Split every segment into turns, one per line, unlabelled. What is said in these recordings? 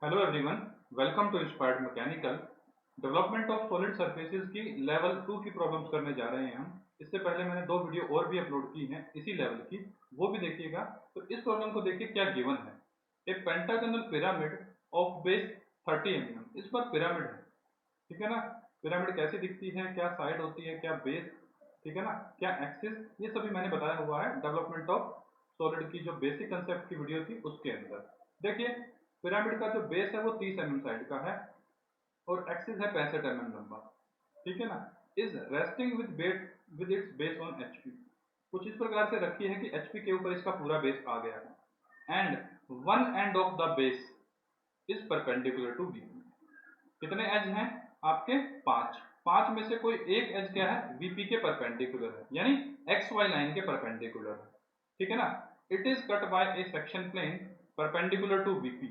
Hello everyone, welcome to inspired mechanical. Development of solid surfaces की level 2 की problems करने जा रहे हैं हम। इससे पहले मैंने दो वीडियो और भी अपलोड की हैं इसी लेवल की, वो भी देखिएगा। तो इस प्रॉब्लम को देखिए क्या गिवन है। A pentagonal pyramid of base 30 mm। इस पर पिरामिड है, ठीक है ना। पिरामिड कैसी दिखती है, क्या साइड होती है, क्या बेस, ठीक है ना, क्या एक्सिस, ये सभी मैंने बताया हुआ है डेवलपमेंट ऑफ सॉलिड की जो बेसिक कंसेप्ट की वीडियो थी उसके अंदर। देखिए, पिरामिड का जो बेस है वो 30 mm साइड का है और एक्सिस है 65 mm लंबा, ठीक है ना। Is resting with its base on HP. कुछ इस प्रकार से रखी है कि एचपी के ऊपर इसका पूरा बेस आ गया है। And one end of the base is perpendicular to VP. कितने एज हैं आपके? पांच। पांच में से कोई एक एज क्या है? वीपी के परपेंडिकुलर है, यानी एक्स वाई लाइन के परपेंडिकुलर है, ठीक है ना। It is cut by a section plane perpendicular to VP,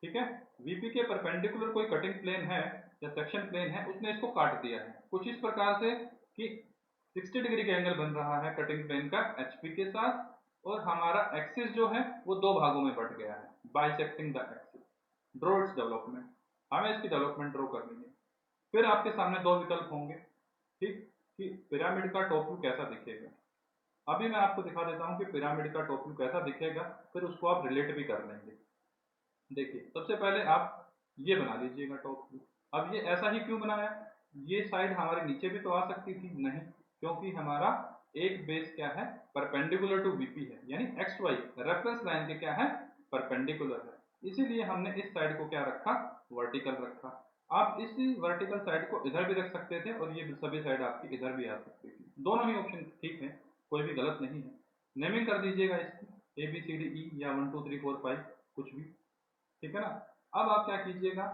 ठीक है। वीपी के परपेंडिकुलर कोई कटिंग प्लेन है या सेक्शन प्लेन है, उसने इसको काट दिया है कुछ इस प्रकार से कि 60 डिग्री का एंगल बन रहा है कटिंग प्लेन का एचपी के साथ, और हमारा एक्सिस जो है वो दो भागों में बट गया है, bisecting the axis. Draw its development. हमें इसकी डेवलपमेंट ड्रॉ करनी है। फिर आपके सामने दो विकल्प होंगे, ठीक, कि पिरामिड का टॉप व्यू कैसा दिखेगा। अभी मैं आपको दिखा देता हूं कि पिरामिड का टॉप व्यू कैसा दिखेगा, फिर उसको आप रिलेट भी कर लेंगे। देखिए, सबसे पहले आप ये बना लीजिएगा टॉप व्यू। अब ये ऐसा ही क्यों बनाया? ये साइड हमारे नीचे भी तो आ सकती थी, नहीं, क्योंकि हमारा एक बेस क्या है? परपेंडिकुलर टू वीपी है, यानी एक्स वाई रेफरेंस लाइन के क्या है? परपेंडिकुलर है। इसीलिए हमने इस साइड को क्या रखा? वर्टिकल रखा। आप इसी वर्टिकल साइड को इधर भी रख सकते थे और ये सभी साइड आपकी इधर भी आ सकती थी। दोनों ही ऑप्शन ठीक है, कोई भी गलत नहीं है। नेमिंग कर दीजिएगा इसकी A B C D E या 1 2 3 4 5 कुछ भी, ठीक है ना। अब आप क्या कीजिएगा,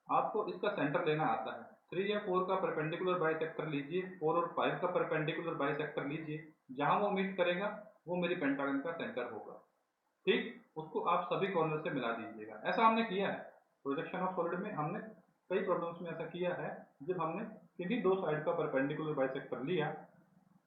आपको इसका सेंटर लेना आता है। 3 या 4 का परपेंडिकुलर बाइसेक्टर लीजिए, 4 और 5 का परपेंडिकुलर बाइसेक्टर लीजिए। जहां वो मीट करेगा वो मेरी पेंटागन का सेंटर होगा, ठीक। उसको आप सभी कॉर्नर से मिला दीजिएगा। ऐसा हमने किया है प्रोजेक्शन ऑफ सॉलिड में, हमने कई प्रॉब्लम्स में ऐसा किया है जब हमने किन्हीं दो साइड का परपेंडिकुलर बाइसेक्टर लिया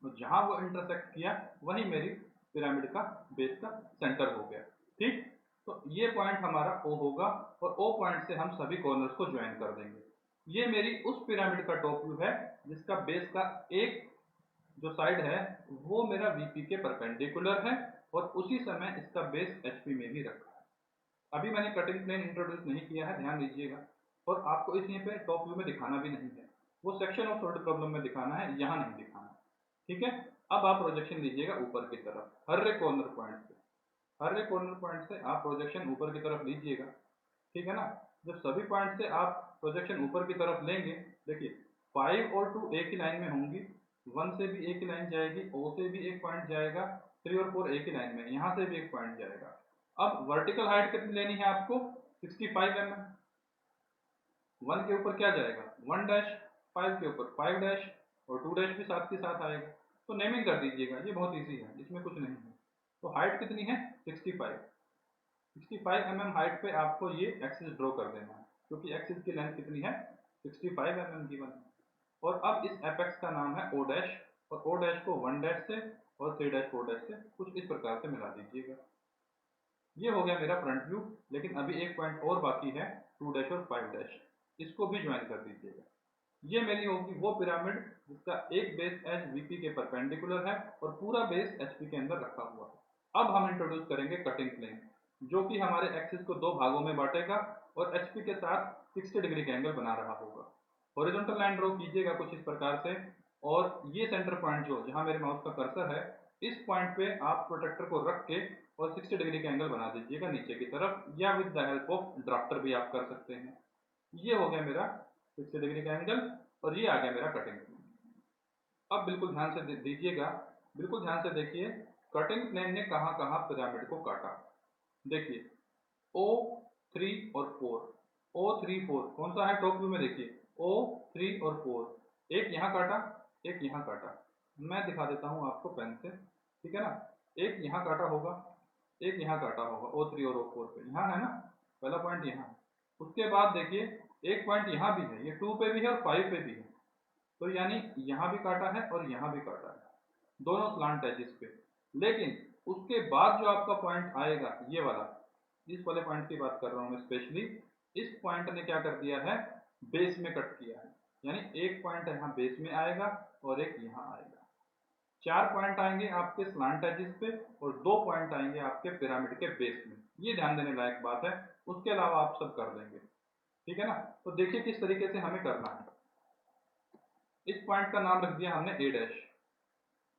और जहां वो इंटरसेक्ट किया वही मेरी पिरामिड का बेस का सेंटर हो गया, ठीक। तो ये पॉइंट हमारा ओ होगा और ओ पॉइंट से हम सभी कॉर्नर्स को ज्वाइन कर देंगे। ये मेरी उस पिरामिड का टॉप व्यू है जिसका बेस का एक जो साइड है वो मेरा वीपी के परपेंडिकुलर है और उसी समय इसका बेस एचपी में भी रखा है। अभी मैंने कटिंग प्लेन इंट्रोड्यूस नहीं किया है, ध्यान दीजिएगा। और आपको इस यहीं पे टॉप व्यू में दिखाना भी नहीं है, वो सेक्शन ऑफ सॉलिड प्रॉब्लम में दिखाना है, यहाँ नहीं दिखाना, ठीक है। अब आप प्रोजेक्शन लीजिएगा ऊपर की तरफ, हर एक कॉर्नर पॉइंट से, हर एक कॉर्नर पॉइंट से आप प्रोजेक्शन ऊपर की तरफ लीजिएगा, ठीक है ना। जब सभी पॉइंट से आप प्रोजेक्शन ऊपर की तरफ लेंगे, देखिए 5 और 2 एक ही लाइन में होंगी, 1 से भी एक ही लाइन जाएगी, ओ से भी एक पॉइंट जाएगा, 3 और 4 एक ही लाइन में, यहाँ से भी एक पॉइंट जाएगा। अब वर्टिकल हाइट कितनी लेनी है आपको? 65 mm। 1 के ऊपर क्या जाएगा? 1 डैश, 5 के ऊपर 5 डैश और 2 डैश भी साथ के साथ आएगा। तो नेमिंग कर दीजिएगा, ये बहुत इजी है, इसमें कुछ नहीं है। तो हाइट कितनी है? 65। 65 mm हाइट पे आपको ये एक्सिस ड्रॉ कर देना है, क्योंकि एक्सिस की लेंथ कितनी है? 65 mm गिवन है। और अब इस एपेक्स का नाम है ओ डैश, और ओ डैश को 1 डैश से और 3 डैश 4 डैश से कुछ इस प्रकार से मिला दीजिएगा। ये हो गया मेरा फ्रंट व्यू, लेकिन अभी एक पॉइंट और बाकी है, 2 डैश और 5 डैश, इसको भी ज्वाइन कर दीजिएगा। ये मेरी होगी वो पिरामिड जिसका एक बेस एज वीपी के परपेंडिकुलर है और पूरा बेस एचपी के अंदर रखा हुआ है। अब हम इंट्रोड्यूस करेंगे कटिंग प्लेन, जो कि हमारे एक्सिस को दो भागों में बांटेगा और एचपी के साथ 60 डिग्री का एंगल बना रहा होगा। हॉरिजॉन्टल लाइन ड्रॉ कीजिएगा कुछ इस प्रकार से, और ये सेंटर पॉइंट जो जहां मेरे माउस का कर्सर है, इस पॉइंट पे आप प्रोटेक्टर को रख के और 60 डिग्री का एंगल बना दीजिएगा नीचे की तरफ, या with the help of drafter भी आप कर सकते हैं। ये हो गया मेरा 60 डिग्री का एंगल और ये आ गया मेरा कटिंग प्लेन। अब बिल्कुल ध्यान से दीजिएगा, बिल्कुल ध्यान से देखिए कटिंग प्लेन ने कहां कहां पिरामिड को काटा। देखिए ओ 3 और 4, ओ 3 4 कौन सा है टॉप व्यू में? देखिए ओ 3 और 4, एक यहाँ काटा, एक यहाँ काटा। मैं दिखा देता हूँ आपको पेन से, ठीक है ना। एक यहाँ काटा होगा, एक यहाँ काटा होगा, ओ 3 और ओ 4 पे, यहाँ है ना, पहला पॉइंट यहाँ है। उसके बाद देखिए एक पॉइंट यहाँ भी है, ये 2 पे भी है और 5 पे भी है, तो यानी यहाँ भी काटा है और यहाँ भी काटा है, दोनों स्लांट एजिस पे। लेकिन उसके बाद जो आपका पॉइंट आएगा ये वाला, इस वाले पॉइंट की बात कर रहा हूँ मैं स्पेशली, इस पॉइंट ने क्या कर दिया है, बेस में कट किया है, यानी एक पॉइंट यहाँ बेस में आएगा और एक यहाँ आएगा। 4 पॉइंट आएंगे आपके स्लांट एजेस पे और 2 पॉइंट आएंगे आपके पिरामिड के बेस में। ये ध्यान देने लायक बात है, उसके अलावा आप सब कर लेंगे, ठीक है ना। तो देखिए किस तरीके से हमें करना है। इस पॉइंट का नाम रख दिया हमने ए डैश।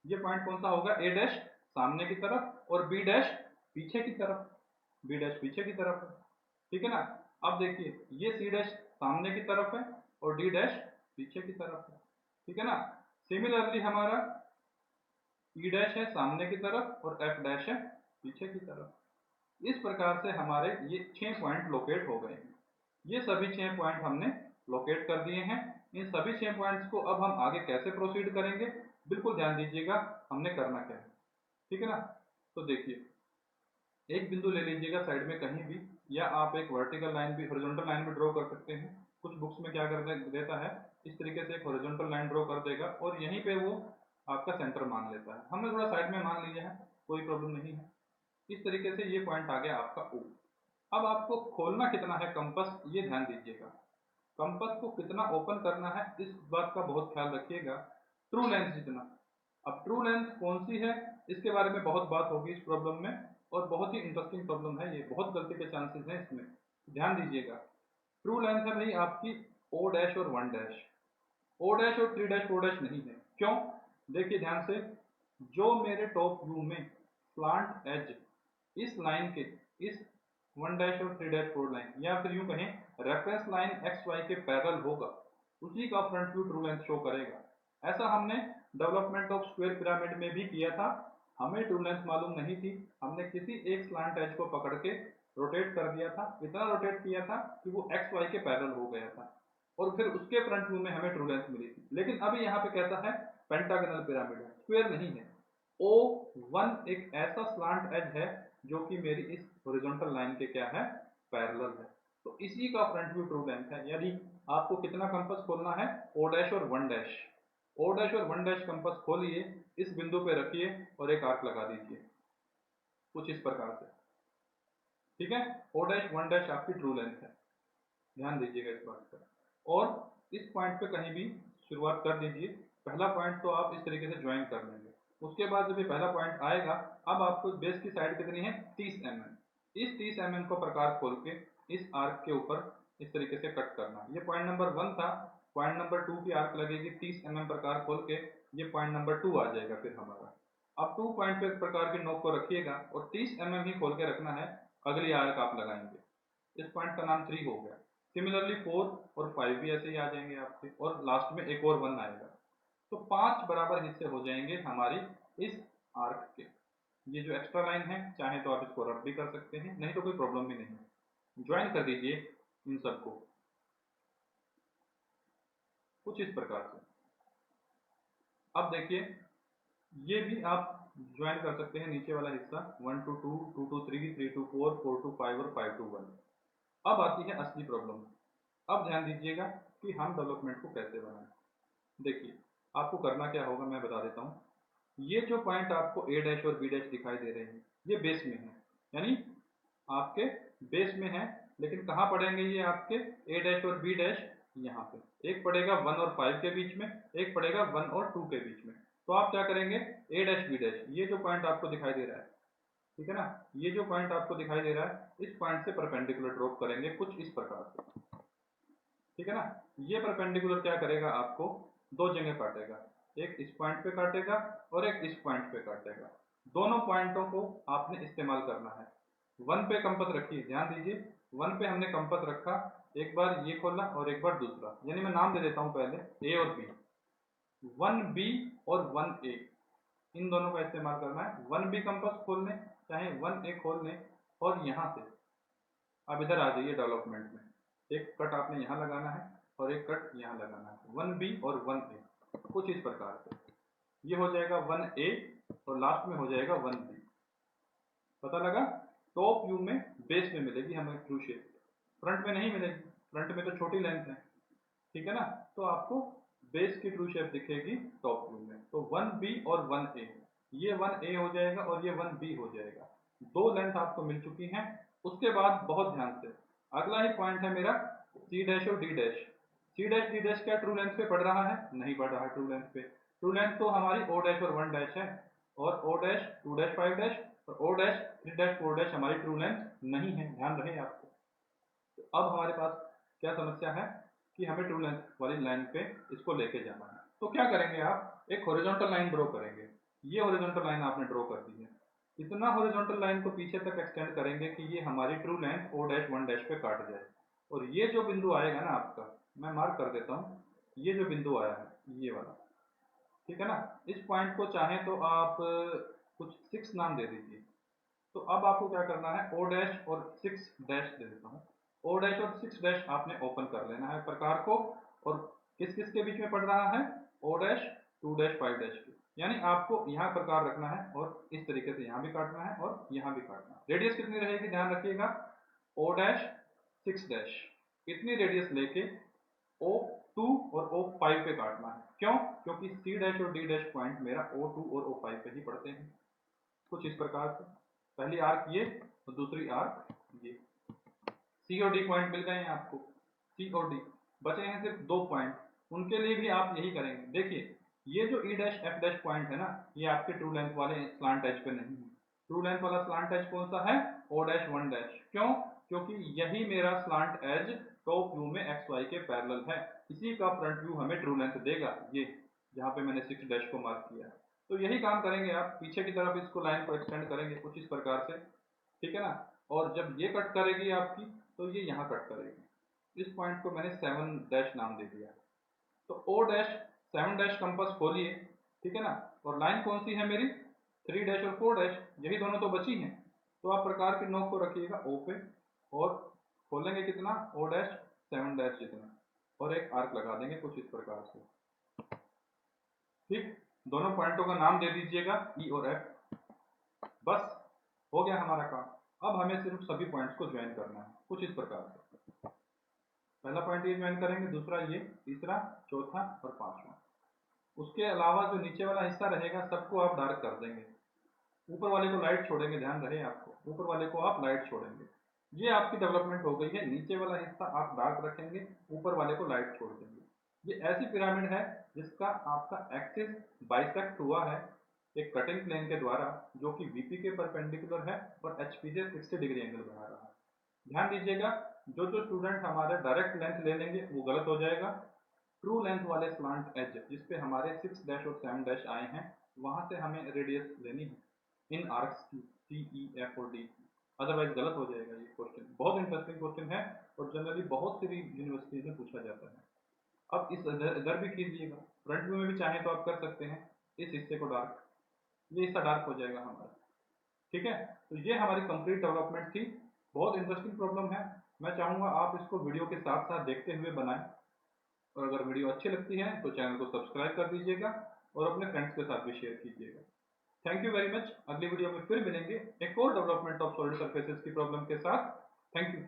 ये पॉइंट कौन सा होगा, ए डैश सामने की तरफ और बी डैश पीछे की तरफ, बी डैश पीछे की तरफ है, ठीक है ना। अब देखिए ये सी डैश सामने की तरफ है और डी डैश पीछे की तरफ है, ठीक है ना। सिमिलरली हमारा ई डैश है सामने की तरफ और एफ डैश है पीछे की तरफ। इस प्रकार से हमारे ये 6 पॉइंट लोकेट हो गए हैं। ये सभी 6 पॉइंट हमने लोकेट कर दिए हैं। इन सभी 6 पॉइंट्स को अब हम आगे कैसे प्रोसीड करेंगे, बिल्कुल ध्यान दीजिएगा हमने करना क्या है, ठीक है ना। तो देखिए एक बिंदु ले लीजिएगा साइड में कहीं भी, या आप एक वर्टिकल लाइन भी, हॉरिजॉन्टल लाइन भी ड्रॉ कर सकते हैं। कुछ बुक्स में क्या कर देता है, इस तरीके से एक हॉरिजॉन्टल लाइन ड्रॉ कर देगा और यहीं पे वो आपका सेंटर मान लेता है। हमने थोड़ा साइड में मान लिया है, कोई प्रॉब्लम नहीं है। इस तरीके से ये पॉइंट आ गया आपका ओ। अब आपको खोलना कितना है कंपास, ये ध्यान दीजिएगा। कंपास को कितना ओपन करना है इस बात का बहुत ख्याल रखिएगा, ट्रू लेंथ जितना। अब ट्रू लेंथ कौन सी है, इसके बारे में बहुत बात होगी इस प्रॉब्लम में, और बहुत ही इंटरेस्टिंग प्रॉब्लम है ये, बहुत गलती के चांसेस हैं इसमें, ध्यान दीजिएगा। ट्रू लेंथ है भाई आपकी ओ डैश और 1 डैश, ओ डैश और 3 डैश 4 डैश नहीं है। क्यों, देखिए ध्यान से, जो मेरे टॉप व्यू में स्लांट एज इस लाइन के, इस 1 डैश और 3 डैश 4 लाइन, या फिर यूं कहें रेफरेंस लाइन एक्स वाई के पैरेलल होगा, उसी का front view true length show करेगा। ऐसा हमने डेवलपमेंट ऑफ स्क्वायर पिरामिड में भी किया था। हमें ट्रू लेंथ मालूम नहीं थी, हमने किसी एक स्लांट एज को पकड़ के रोटेट कर दिया था, इतना रोटेट किया था कि वो एक्स वाई के पैरेलल हो गया था, और फिर उसके फ्रंट व्यू में हमें ट्रू लेंथ मिली थी। लेकिन अभी यहाँ पे कैसा है, पेंटागनल पिरामिड है, स्क्वायर नहीं है। O1 एक ऐसा स्लांट एज है जो कि मेरी इस हॉरिजॉन्टल लाइन के क्या है, पैरेलल है। तो इसी का फ्रंट व्यू ट्रू लेंथ है। यदि आपको कितना कंपास खोलना है, O डैश और 1 डैश, O डैश और 1 डैश कंपास खोलिए, इस बिंदु पे रखिए और एक आर्क लगा दीजिए कुछ इस प्रकार से, ठीक है। O डैश 1 डैश आपकी ट्रू लेंथ है, ध्यान दीजिएगा इस बात पर। और इस पॉइंट पे कहीं भी शुरुआत कर दीजिए। पहला पॉइंट तो आप इस तरीके से ज्वाइन कर लेंगे। उसके बाद जब ये पहला पॉइंट आएगा, अब आपको बेस की साइड कितनी है, 30 mm। इस 30 mm को प्रकार खोल के इस आर्क के ऊपर इस तरीके से कट करना। ये पॉइंट नंबर 1 था, पॉइंट नंबर 2 की आर्क लगेगी 30 mm प्रकार खोल के, ये पॉइंट नंबर 2 आ जाएगा फिर हमारा। अब 2 पॉइंट पे प्रकार की नोक को रखिएगा और 30 mm ही खोल के रखना है, अगली आर्क आप लगाएंगे। इस पॉइंट का नाम 3 हो गया। सिमिलरली 4 और 5 भी ऐसे ही आ जाएंगे आपके, और लास्ट में एक और 1 आएगा। तो 5 बराबर हिस्से हो जाएंगे हमारी इस आर्क के। ये जो एक्स्ट्रा लाइन है, चाहे तो आप इसको रब भी कर सकते हैं, नहीं तो कोई प्रॉब्लम भी नहीं। ज्वाइन कर दीजिए इन सबको कुछ इस प्रकार से। अब देखिए ये भी आप ज्वाइन कर सकते हैं, नीचे वाला हिस्सा 1 to 2, 2 to 3, 3 to 4, 4 to 5 और 5 to 1। अब आती है असली प्रॉब्लम। अब ध्यान दीजिएगा कि हम डेवलपमेंट को कैसे बनाएं। देखिए आपको करना क्या होगा, मैं बता देता हूं। ये जो पॉइंट आपको ए डैश और बी डैश दिखाई दे रहे हैं, ये बेस में है, यानी आपके बेस में है। लेकिन कहां पड़ेंगे ये आपके ए डैश और बी डैश, यहाँ पे एक पड़ेगा 1 और 5 के बीच में, एक पड़ेगा 1 और 2 के बीच में। तो आप क्या करेंगे, ए डैश बी डैश, ये जो पॉइंट आपको दिखाई दे रहा है, ठीक है ना, ये जो पॉइंट आपको दिखाई दे रहा है, इस पॉइंट से परपेंडिकुलर ड्रॉप करेंगे कुछ इस प्रकार से, ठीक है ना। ये परपेंडिकुलर क्या करेगा, आपको 2 जगह काटेगा, एक इस पॉइंट पे काटेगा और एक इस पॉइंट पे काटेगा। दोनों पॉइंटों को आपने इस्तेमाल करना है। 1 पे कंपास रखिए, ध्यान दीजिए 1 पे हमने कंपास रखा, एक बार ये खोला और एक बार दूसरा, यानी मैं नाम दे देता हूं पहले ए और बी। 1B और 1A, इन दोनों का इस्तेमाल करना है। 1B कंपास खोल लें, चाहे 1A खोल लें, और यहां से अब इधर आ जाइए डेवलपमेंट में, एक कट आपने यहाँ लगाना है और एक कट यहाँ लगाना है, 1B और 1A कुछ इस प्रकार से। ये हो जाएगा 1A और लास्ट में हो जाएगा 1B। पता लगा, टॉप व्यू में बेस में मिलेगी हमें ट्रू शेप, फ्रंट में नहीं मिलेगी, फ्रंट में तो छोटी लेंथ है, ठीक है ना। तो आपको बेस की ट्रू शेप दिखेगी टॉप व्यू में। तो 1B और 1A, ये 1A हो जाएगा और ये 1B हो जाएगा। 2 लेंथ आपको मिल चुकी हैं। उसके बाद बहुत ध्यान से अगला ही पॉइंट है मेरा सी डैश और D dash. C dash D dash क्या ट्रू लेंथ पे पड़ रहा है? नहीं पड़ रहा है ट्रू लेंथ पे। ट्रू लेंथ तो हमारी ओ डैश और 1 डैश है, और ओ डैश 2 डैश 5 डैश और ओ डैश 3 डैश 4 डैश हमारी ट्रू लेंथ नहीं है, ध्यान रहे आपको। तो अब हमारे पास क्या समस्या है कि हमें ट्रू लेंथ वाली लाइन पे इसको लेके जाना है। तो क्या करेंगे आप, एक हॉरिजॉन्टल लाइन ड्रॉ करेंगे। ये हॉरिजॉन्टल लाइन आपने ड्रॉ कर दी है, इतना हॉरिजॉन्टल लाइन को पीछे तक एक्सटेंड करेंगे कि ये हमारी true length O dash 1 dash पे काट जाए। और ये जो बिंदु आएगा ना आपका, मैं मार्क कर देता हूँ, ये जो बिंदु आया है ये वाला, ठीक है ना। इस पॉइंट को चाहें तो आप कुछ 6 नाम दे दीजिए। तो अब आपको क्या करना है, ओ डैश और 6 डैश दे देता हूँ। ओ डैश और 6 डैश आपने ओपन कर लेना है प्रकार को, और किस किस के बीच में पड़ रहा है, ओ डैश 2 डैश 5 डैश के। यानी आपको यहाँ प्रकार रखना है और इस तरीके से यहाँ भी काटना है और यहाँ भी काटना है। रेडियस कितनी रहेगी ध्यान रखिएगा, ओ डैश 6 डैश, इतनी रेडियस लेके O2 और O5 पे काटना है। क्यों? क्योंकि C डैश और D डैश पॉइंट मेरा O2 और O5 पे ही पड़ते हैं। कुछ इस प्रकार से, पहली आर्क ये और दूसरी आर्क ये। C और D पॉइंट मिल गए हैं आपको, C और D बचे हैं सिर्फ 2 पॉइंट, उनके लिए भी आप यही करेंगे। देखिए ये जो E dash F dash point है ना, ये आपके ट्रू लेंथ वाले स्लांट एज पे नहीं है। ट्रू लेंथ वाला स्लांट एज कौन सा है, O डैश 1 डैश। क्यों? क्योंकि यही मेरा स्लांट एज टॉप व्यू में XY के पैरेलल है, इसी का फ्रंट व्यू हमें ट्रू लेंथ देगा, ये जहां पे मैंने 6 डैश को मार्क किया है। तो यही काम करेंगे आप, पीछे की तरफ इसको लाइन को एक्सटेंड करेंगे कुछ इस प्रकार से, ठीक है ना। और जब ये कट करेगी आपकी, तो ये यहाँ कट करेगी। इस पॉइंट को मैंने 7 डैश नाम दे दिया। तो O डैश 7 डैश कंपास खोलिए, ठीक है ना। और लाइन कौन सी है मेरी, 3 डैश और 4 डैश, यही दोनों तो बची हैं। तो आप प्रकार की नोक को रखिएगा O पे और खोलेंगे कितना, O डैश 7 डैश जितना, और एक आर्क लगा देंगे कुछ इस प्रकार से, ठीक। दोनों पॉइंटों का नाम दे दीजिएगा E और F। बस हो गया हमारा काम। अब हमें सिर्फ सभी पॉइंट्स को ज्वाइन करना है कुछ इस प्रकार से। पहला पॉइंट ये ज्वाइन करेंगे, दूसरा ये, तीसरा, चौथा और पांचवा। उसके अलावा जो नीचे वाला हिस्सा रहेगा सबको आप डार्क कर देंगे, ऊपर वाले को लाइट छोड़ेंगे, ध्यान रहे आपको, ऊपर वाले को आप लाइट छोड़ेंगे। ये आपकी डेवलपमेंट हो गई है, नीचे वाला हिस्सा आप डार्क रखेंगे, ऊपर वाले को लाइट छोड़ देंगे। ये ऐसी पिरामिड है जिसका आपका एक्सिस बाइसेक्ट हुआ है एक कटिंग प्लेन के द्वारा, जो कि VP के परपेंडिकुलर है और HP से 60 डिग्री एंगल बना रहा है। ध्यान दीजिएगा, जो स्टूडेंट हमारे डायरेक्ट लेंथ ले लेंगे वो गलत हो जाएगा। ट्रू लेंथ वाले स्लांट एज जिसपे हमारे 6 डैश और 7 डैश आए हैं, वहां से हमें रेडियस लेनी है इन आर्क्स की, C, E, F और D। अदरवाइज गलत हो जाएगा ये क्वेश्चन। बहुत इंटरेस्टिंग क्वेश्चन है और जनरली बहुत सी यूनिवर्सिटीज में पूछा जाता है। अब इस इधर भी कीजिएगा, फ्रंट व्यू में भी चाहे तो आप कर सकते हैं। इस हिस्से को डार्क, ये हिस्सा डार्क हो जाएगा हमारा, ठीक है। तो ये हमारी कंप्लीट डेवलपमेंट थी। बहुत इंटरेस्टिंग प्रॉब्लम है, मैं चाहूंगा आप इसको वीडियो के साथ साथ देखते हुए बनाएं। और अगर वीडियो अच्छी लगती है तो चैनल को सब्सक्राइब कर दीजिएगा और अपने फ्रेंड्स के साथ भी शेयर कीजिएगा। Thank you very much. अगली वीडियो में फिर मिलेंगे एक और डेवलपमेंट ऑफ सॉलिड सरफेसेस की प्रॉब्लम के साथ। Thank you.